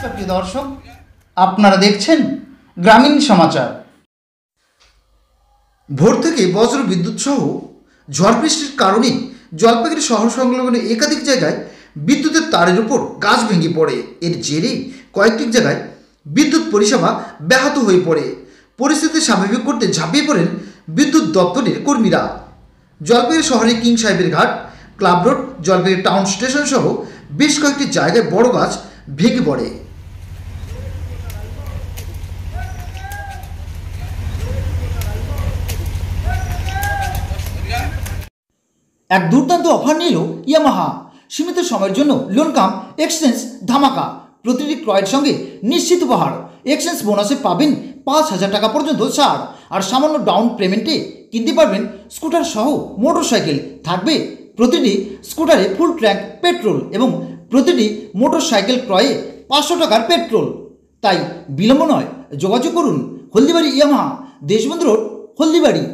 নমস্কার প্রিয় দর্শক, আপনারা দেখছেন গ্রামীণ সমাচার। ভোর থেকে বজ্র বিদ্যুৎ সহ ঝড় বৃষ্টির কারণে জলপাইগুড়ি শহর সংলগ্ন একাধিক জায়গায় বিদ্যুতের তারের উপর গাছ ভেঙে পড়ে। এর জেরে কয়েকটি জায়গায় বিদ্যুৎ পরিষেবা ব্যাহত হয়ে পড়ে। পরিস্থিতি স্বাভাবিক করতে ঝাঁপিয়ে পড়েন বিদ্যুৎ দপ্তরের কর্মীরা। জলপাইগুড়ি শহরে কিং সাহেবের ঘাট, club road, Jalpaiguri town station সহ বেশ কয়েকটি জায়গায় বড় গাছ ভেঙে পড়ে। এক দুর্দান্ত অফার নিল ইয়ামাহা। সীমিত সময়ের জন্য লোন কাম এক্সচেঞ্জ ধামাকা। প্রতিটি ক্রয়ের সঙ্গে নিশ্চিত উপহার। এক্সচেঞ্জ বোনাসে পাবেন 5,000 টাকা পর্যন্ত ছাড়। আর সামান্য ডাউন পেমেন্টে কিনতে পারবেন স্কুটার সহ মোটরসাইকেল। থাকবে প্রতিটি স্কুটারে ফুল ট্যাঙ্ক পেট্রোল এবং প্রতিটি মোটরসাইকেল ক্রয়ে 500 টাকার পেট্রোল। তাই বিলম্ব নয়, যোগাযোগ করুন হলদিবাড়ি ইয়ামাহা, দেশবন্ধু রোড, হলদিবাড়ি।